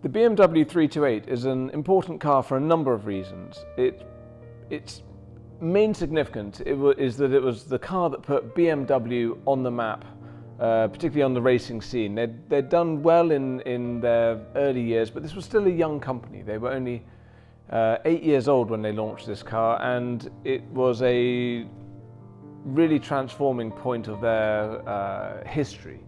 The BMW 328 is an important car for a number of reasons. Its main significance is that it was the car that put BMW on the map, particularly on the racing scene. They'd done well in their early years, but this was still a young company. They were only 8 years old when they launched this car, and it was a really transforming point of their history.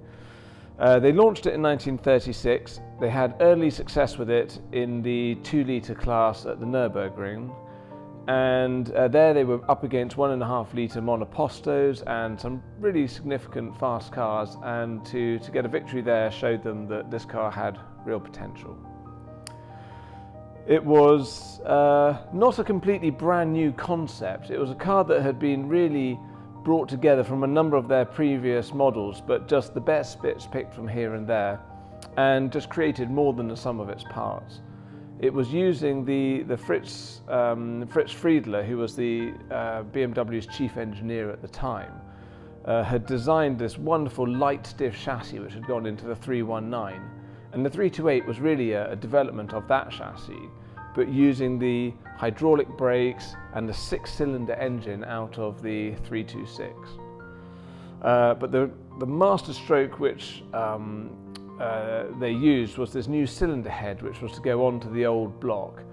They launched it in 1936. They had early success with it in the 2-litre class at the Nürburgring, and there they were up against 1.5-litre monopostos and some really significant fast cars, and to get a victory there showed them that this car had real potential. It was not a completely brand new concept. It was a car that had been really brought together from a number of their previous models, but just the best bits picked from here and there, and just created more than the sum of its parts. It was using the Fritz Friedler, who was the BMW's chief engineer at the time, had designed this wonderful light stiff chassis which had gone into the 319, and the 328 was really a development of that chassis, but using the hydraulic brakes and the 6-cylinder engine out of the 326. But the master stroke which they used was this new cylinder head, which was to go onto the old block.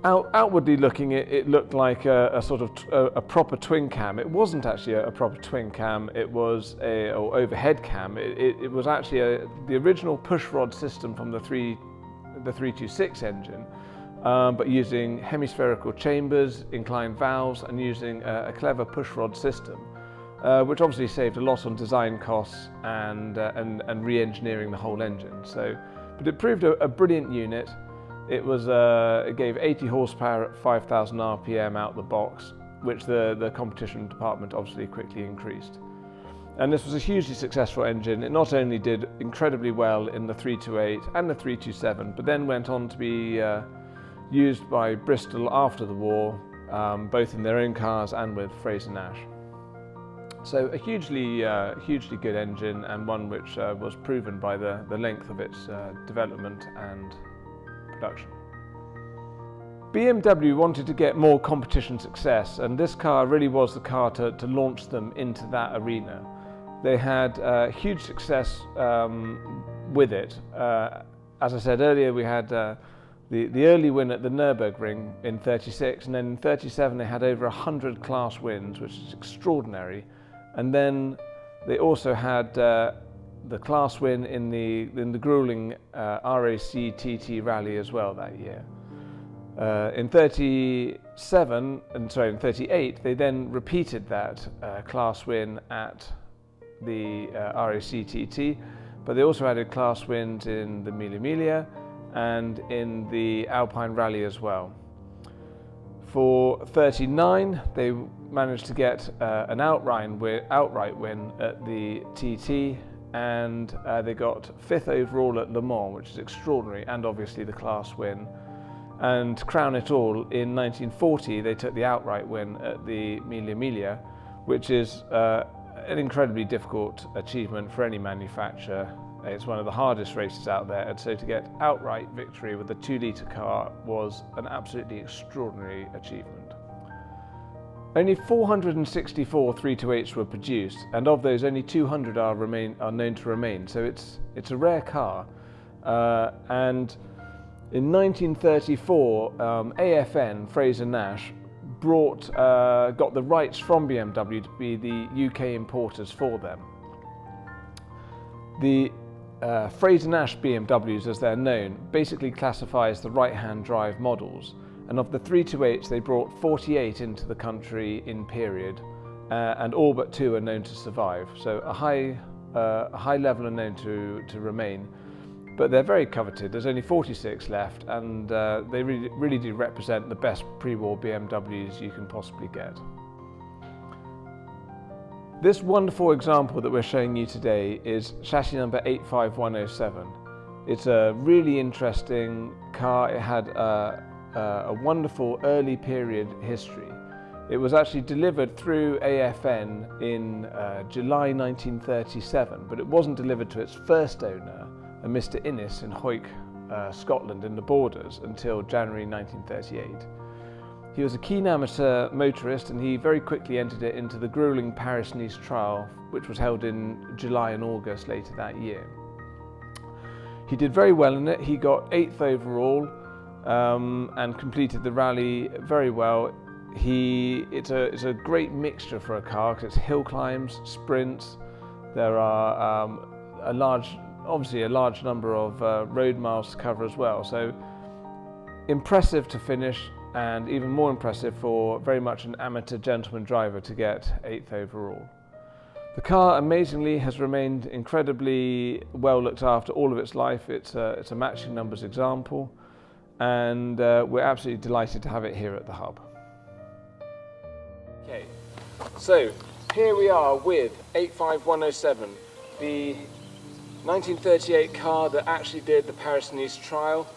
Outwardly looking, it looked like a sort of a proper twin cam. It wasn't actually a proper twin cam. It was or overhead cam. It was actually the original push rod system from the 326 engine, but using hemispherical chambers, inclined valves, and using a clever push rod system, which obviously saved a lot on design costs and re-engineering the whole engine. But it proved a brilliant unit. It gave 80 horsepower at 5,000 RPM out the box, which the competition department obviously quickly increased. And this was a hugely successful engine. It not only did incredibly well in the 328 and the 327, but then went on to be used by Bristol after the war, both in their own cars and with Frazer Nash. So a hugely good engine, and one which was proven by the length of its development and production. BMW wanted to get more competition success, and this car really was the car to launch them into that arena. They had huge success with it. As I said earlier, we had the early win at the Nürburgring in 36, and then in 37 they had over 100 class wins, which is extraordinary. And then they also had the class win in the grueling RAC TT rally as well that year. In 38, they then repeated that class win at the RAC TT, but they also added class wins in the Mille Miglia and in the Alpine Rally as well. For 39, they managed to get an outright win at the TT, and they got 5th overall at Le Mans, which is extraordinary, and obviously the class win. And to crown it all, in 1940 they took the outright win at the Mille Miglia, which is an incredibly difficult achievement for any manufacturer. It's one of the hardest races out there, and so to get outright victory with a 2-litre car was an absolutely extraordinary achievement. Only 464 328s were produced, and of those only 200 are known to remain, so it's a rare car. And in 1934, AFN, Frazer Nash, got the rights from BMW to be the UK importers for them. The Frazer Nash-BMWs, as they're known, basically classifies the right-hand drive models, and of the 328s they brought 48 into the country in period, and all but 2 are known to survive, so a high level are known to remain. But they're very coveted. There's only 46 left, and they really do represent the best pre-war BMWs you can possibly get. This wonderful example that we're showing you today is chassis number 85107. It's a really interesting car. It had a wonderful early period history. It was actually delivered through AFN in July 1937, but it wasn't delivered to its first owner, Mr. Innes in Hoyk, Scotland in the Borders until January 1938. He was a keen amateur motorist, and he very quickly entered it into the grueling Paris-Nice trial, which was held in July and August later that year. He did very well in it. He got 8th overall and completed the rally very well. It's a great mixture for a car because it's hill climbs, sprints. There are obviously a large number of road miles to cover as well. So impressive to finish, and even more impressive for very much an amateur gentleman driver to get 8th overall. The car amazingly has remained incredibly well looked after all of its life. It's a matching numbers example, and we're absolutely delighted to have it here at the hub. Okay, so here we are with 85107, the 1938 car that actually did the Paris-Nice trial.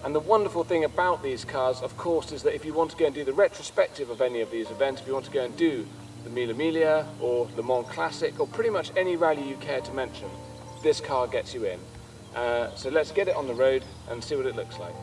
And the wonderful thing about these cars, of course, is that if you want to go and do the retrospective of any of these events, if you want to go and do the Mille Miglia or Le Mans Classic or pretty much any rally you care to mention, this car gets you in. So let's get it on the road and see what it looks like.